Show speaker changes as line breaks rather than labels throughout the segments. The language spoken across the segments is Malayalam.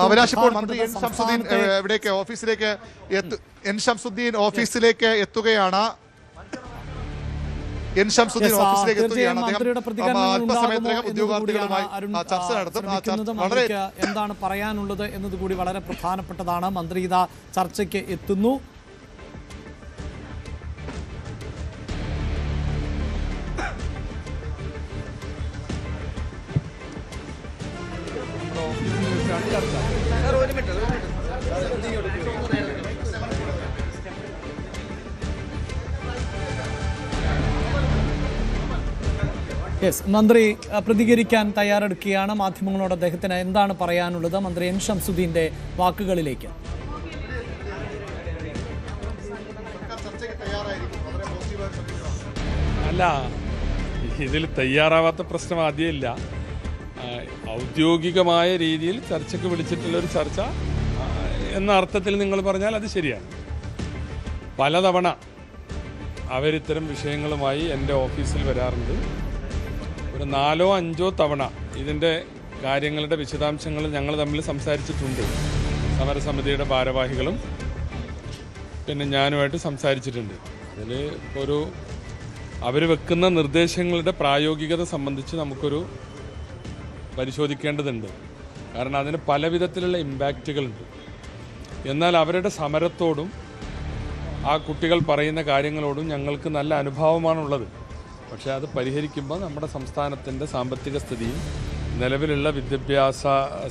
അവിനാശ്, ഇപ്പോൾ മന്ത്രി എൻ ഷംസുദ്ദീൻ എവിടേക്ക് ഓഫീസിലേക്ക് എൻ ഷംസുദ്ദീൻ ഓഫീസിലേക്ക് എത്തുകയാണ്. എൻ ഷംസുദ്ദീൻ ഓഫീസിലേക്ക് എത്തുകയാണ്. അല്പസമയത്തിനകം ഉദ്യോഗാർത്ഥികളുമായി ചർച്ച നടത്തും. വളരെ
എന്താണ് പറയാനുള്ളത് എന്നതുകൂടി വളരെ പ്രധാനപ്പെട്ടതാണ്. മന്ത്രി ഇതാ ചർച്ചയ്ക്ക് എത്തുന്നു. മന്ത്രി പ്രതികരിക്കാൻ തയ്യാറെടുക്കുകയാണ്. മാധ്യമങ്ങളോട് അദ്ദേഹത്തിന് എന്താണ് പറയാനുള്ളത്? മന്ത്രി എൻ ഷംസുദ്ദീന്റെ വാക്കുകളിലേക്ക്.
അല്ല, ഇതിൽ തയ്യാറാവാത്ത പ്രശ്നം ആദ്യമില്ല. ഔദ്യോഗികമായ രീതിയിൽ ചർച്ചയ്ക്ക് വിളിച്ചിട്ടുള്ളൊരു ചർച്ച എന്ന അർത്ഥത്തിൽ നിങ്ങൾ പറഞ്ഞാൽ അത് ശരിയാണ്. പലതവണ അവരിത്തരം വിഷയങ്ങളുമായി എൻ്റെ ഓഫീസിൽ വരാറുണ്ട്. ഒരു 4 or 5 തവണ ഇതിൻ്റെ കാര്യങ്ങളുടെ വിശദാംശങ്ങൾ ഞങ്ങൾ തമ്മിൽ സംസാരിച്ചിട്ടുണ്ട്. സമരസമിതിയുടെ ഭാരവാഹികളും പിന്നെ ഞാനുമായിട്ട് സംസാരിച്ചിട്ടുണ്ട്. അതിൽ ഒരു അവർ വെക്കുന്ന നിർദ്ദേശങ്ങളുടെ പ്രായോഗികത സംബന്ധിച്ച് നമുക്കൊരു പരിശോധിക്കേണ്ടതുണ്ട്. കാരണം അതിന് പല വിധത്തിലുള്ള ഇമ്പാക്റ്റുകളുണ്ട്. എന്നാൽ അവരുടെ സമരത്തോടും ആ കുട്ടികൾ പറയുന്ന കാര്യങ്ങളോടും ഞങ്ങൾക്ക് നല്ല അനുഭവമാണുള്ളത്. പക്ഷേ അത് പരിഹരിക്കുമ്പോൾ നമ്മുടെ സംസ്ഥാനത്തിൻ്റെ സാമ്പത്തിക സ്ഥിതിയും നിലവിലുള്ള വിദ്യാഭ്യാസ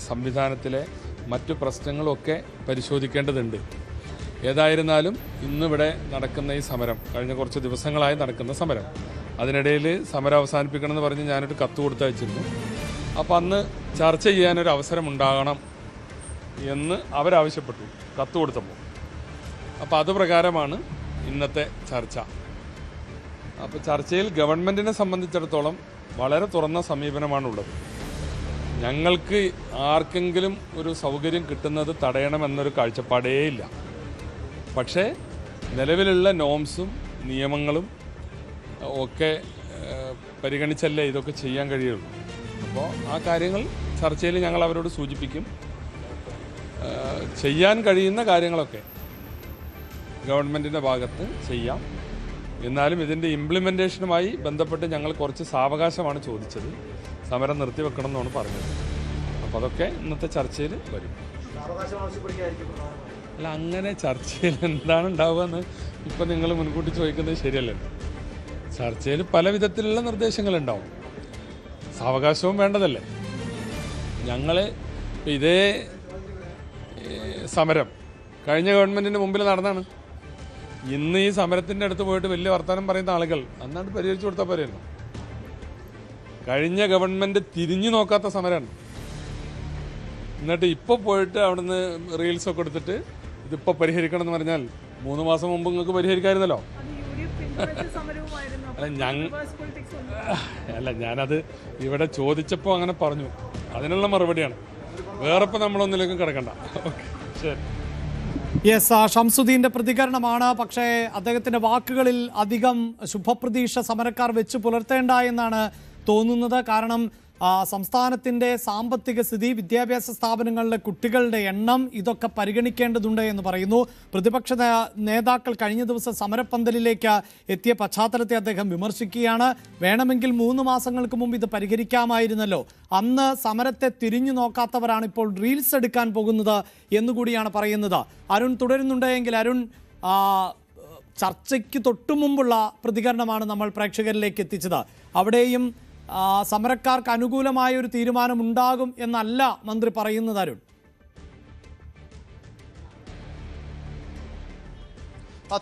സംവിധാനത്തിലെ മറ്റു പ്രശ്നങ്ങളൊക്കെ പരിശോധിക്കേണ്ടതുണ്ട്. ഏതായിരുന്നാലും ഇന്നിവിടെ നടക്കുന്ന ഈ സമരം, കഴിഞ്ഞ കുറച്ച് ദിവസങ്ങളായി നടക്കുന്ന സമരം, അതിനിടയിൽ സമരം അവസാനിപ്പിക്കണമെന്ന് പറഞ്ഞ് ഞാനൊരു കത്ത് കൊടുത്തയച്ചിരുന്നു. അപ്പോൾ അന്ന് ചർച്ച ചെയ്യാനൊരു അവസരം ഉണ്ടാകണം എന്ന് അവരാവശ്യപ്പെട്ടു കത്ത് കൊടുത്തപ്പോൾ. അപ്പോൾ അതുപ്രകാരമാണ് ഇന്നത്തെ ചർച്ച. അപ്പോൾ ചർച്ചയിൽ ഗവൺമെൻറ്റിനെ സംബന്ധിച്ചിടത്തോളം വളരെ തുറന്ന സമീപനമാണുള്ളത്. ഞങ്ങൾക്ക് ആർക്കെങ്കിലും ഒരു സൗകര്യം കിട്ടുന്നത് തടയണമെന്നൊരു കാഴ്ചപ്പാടേ ഇല്ല. പക്ഷേ നിലവിലുള്ള നോംസും നിയമങ്ങളും ഒക്കെ പരിഗണിച്ചല്ലേ ഇതൊക്കെ ചെയ്യാൻ കഴിയുള്ളൂ. അപ്പോൾ ആ കാര്യങ്ങൾ ചർച്ചയിൽ ഞങ്ങൾ അവരോട് സൂചിപ്പിക്കും. ചെയ്യാൻ കഴിയുന്ന കാര്യങ്ങളൊക്കെ ഗവൺമെൻറ്റിൻ്റെ ഭാഗത്ത് ചെയ്യാം. എന്നാലും ഇതിൻ്റെ ഇംപ്ലിമെൻറ്റേഷനുമായി ബന്ധപ്പെട്ട് ഞങ്ങൾ കുറച്ച് സാവകാശമാണ് ചോദിച്ചത്. സമരം നിർത്തിവെക്കണം എന്നാണ് പറഞ്ഞത്. അപ്പോൾ അതൊക്കെ ഇന്നത്തെ ചർച്ചയിൽ വരും. അല്ല, അങ്ങനെ ചർച്ചയിൽ എന്താണ് ഉണ്ടാവുക എന്ന് ഇപ്പം നിങ്ങൾ മുൻകൂട്ടി ചോദിക്കുന്നത് ശരിയല്ലല്ലോ. ചർച്ചയിൽ പല വിധത്തിലുള്ള നിർദ്ദേശങ്ങളുണ്ടാവും. സാവകാശവും വേണ്ടതല്ലേ. ഞങ്ങൾ ഇതേ സമരം കഴിഞ്ഞ ഗവൺമെൻറ്റിൻ്റെ മുമ്പിൽ നടന്നാണ്. ഇന്ന് ഈ സമരത്തിൻ്റെ അടുത്ത് പോയിട്ട് വലിയ വർത്തമാനം പറയുന്ന ആളുകൾ അന്നാണ്ട് പരിഹരിച്ചു കൊടുത്താൽ പോരെയായിരുന്നു. കഴിഞ്ഞ ഗവൺമെൻറ് തിരിഞ്ഞു നോക്കാത്ത സമരമാണ്. എന്നിട്ട് ഇപ്പോൾ പോയിട്ട് അവിടുന്ന് റീൽസൊക്കെ എടുത്തിട്ട് ഇതിപ്പോൾ പരിഹരിക്കണം എന്ന് പറഞ്ഞാൽ 3 മാസം മുമ്പ് നിങ്ങൾക്ക് പരിഹരിക്കാമായിരുന്നല്ലോ. അല്ല, ഞാനത് ഇവിടെ ചോദിച്ചപ്പോൾ അങ്ങനെ പറഞ്ഞു. അതിനുള്ള മറുപടിയാണ്. വേറെ ഇപ്പം നമ്മളൊന്നിലേക്കും കിടക്കണ്ട. ഓക്കെ, ശരി.
ഷംസുദ്ദീന്റെ പ്രതികരണമാണ്. പക്ഷേ അദ്ദേഹത്തിന്റെ വാക്കുകളിൽ അധികം ശുഭപ്രതീക്ഷ സമരക്കാർ വെച്ച് പുലർത്തേണ്ട എന്നാണ് തോന്നുന്നത്. കാരണം സംസ്ഥാനത്തിന്റെ സാമ്പത്തിക സ്ഥിതി, വിദ്യാഭ്യാസ സ്ഥാപനങ്ങളിലെ കുട്ടികളുടെ എണ്ണം, ഇതൊക്കെ പരിഗണിക്കേണ്ടതുണ്ട് എന്ന് പറയുന്നു. പ്രതിപക്ഷ നേതാക്കൾ കഴിഞ്ഞ ദിവസം സമരപ്പന്തലിലേക്ക് എത്തിയ പശ്ചാത്തലത്തെ അദ്ദേഹം വിമർശിക്കുകയാണ്. വേണമെങ്കിൽ 3 മാസങ്ങൾക്ക് മുമ്പ് ഇത് പരിഹരിക്കാമായിരുന്നല്ലോ. അന്ന് സമരത്തെ തിരിഞ്ഞു നോക്കാത്തവരാണ് ഇപ്പോൾ റീൽസ് എടുക്കാൻ പോകുന്നത് എന്നുകൂടിയാണ് പറയുന്നത്. അരുൺ തുടരുന്നുണ്ടെങ്കിൽ അരുൺ, ചർച്ചയ്ക്ക് തൊട്ടുമുമ്പുള്ള പ്രതികരണമാണ് നമ്മൾ പ്രേക്ഷകരിലേക്ക് എത്തിച്ചത്. അവിടെയും സമരക്കാർക്ക് അനുകൂലമായ ഒരു തീരുമാനം ഉണ്ടാകും എന്നല്ല മന്ത്രി പറയുന്നത്. അരുൺ,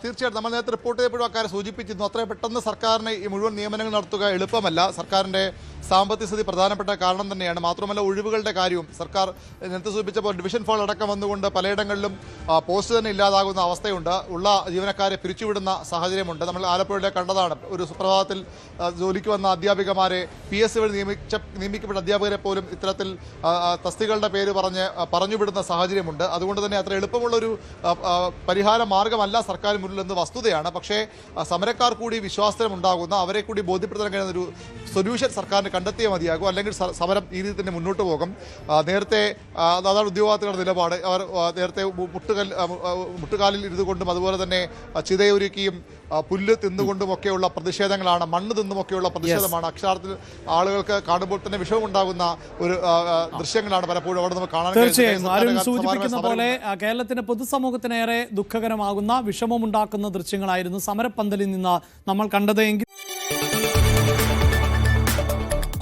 തീർച്ചയായിട്ടും നമ്മൾ നേരത്തെ റിപ്പോർട്ട് ചെയ്തപ്പോഴും അക്കാര്യം സൂചിപ്പിച്ചിരുന്നു. അത്രയും പെട്ടെന്ന് സർക്കാരിന് ഈ മുഴുവൻ നിയമനങ്ങൾ നടത്തുക എളുപ്പമല്ല. സർക്കാരിൻ്റെ സാമ്പത്തിക സ്ഥിതി പ്രധാനപ്പെട്ട കാരണം തന്നെയാണ്. മാത്രമല്ല, ഒഴിവുകളുടെ കാര്യവും സർക്കാർ നേരത്തെ സൂചിപ്പിച്ചപ്പോൾ ഡിവിഷൻ ഫോൾ അടക്കം വന്നുകൊണ്ട് പലയിടങ്ങളിലും പോസ്റ്റ് തന്നെ ഇല്ലാതാകുന്ന അവസ്ഥയുണ്ട്. ഉള്ള ജീവനക്കാരെ പിരിച്ചുവിടുന്ന സാഹചര്യമുണ്ട്. നമ്മൾ ആലപ്പുഴയിലെ കണ്ടതാണ്. ഒരു സുപ്രഭാതത്തിൽ ജോലിക്ക് വന്ന അധ്യാപികമാരെ PSC വഴി നിയമിക്കപ്പെട്ട അധ്യാപകരെ പോലും ഇത്തരത്തിൽ തസ്തികകളുടെ പേര് പറഞ്ഞുവിടുന്ന സാഹചര്യമുണ്ട്. അതുകൊണ്ട് തന്നെ അത്ര എളുപ്പമുള്ളൊരു പരിഹാര മാർഗമല്ല സർക്കാർ മുന്നിലെന്ന് വസ്തുതയാണ്. പക്ഷേ സമരക്കാർ കൂടി വിശ്വാസത്തിലുണ്ടാകുന്ന, അവരെ കൂടി ബോധ്യപ്പെടുത്താൻ കഴിയുന്ന ഒരു സൊല്യൂഷൻ സർക്കാരിന് കണ്ടെത്തിയേ മതിയാകും, അല്ലെങ്കിൽ സമരം ഈ രീതിയിൽ തന്നെ മുന്നോട്ട് പോകും. നേരത്തെ അതാണ് ഉദ്യോഗാർത്ഥികളുടെ നിലപാട്. അവർ നേരത്തെ മുട്ടുകാലിൽ ഇരുന്നുകൊണ്ടും അതുപോലെ തന്നെ ചിതയൊരുക്കിയും പുല്ല് തിന്നുകൊണ്ടും ഒക്കെയുള്ള പ്രതിഷേധങ്ങളാണ്, മണ്ണ് തിന്നുമൊക്കെയുള്ള പ്രതിഷേധമാണ്. അക്ഷരാർത്ഥത്തിൽ ആളുകൾക്ക് കാണുമ്പോൾ തന്നെ വിഷമമുണ്ടാകുന്ന ഒരു ദൃശ്യങ്ങളാണ് പലപ്പോഴും അവിടെ നമുക്ക് കാണാൻ
തീർച്ചയായും അരുൺ സൂചിപ്പിക്കുന്ന പോലെ കേരളത്തിന്റെ പൊതുസമൂഹത്തിനേറെ ദുഃഖകരമാകുന്ന വിഷമമുണ്ടാക്കുന്ന ദൃശ്യങ്ങളായിരുന്നു സമരപ്പന്തലിൽ നിന്ന് നമ്മൾ കണ്ടതെങ്കിൽ.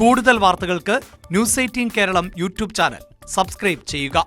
കൂടുതൽ വാർത്തകൾക്ക് news 18 Keralam YouTube channel subscribe ചെയ്യുക.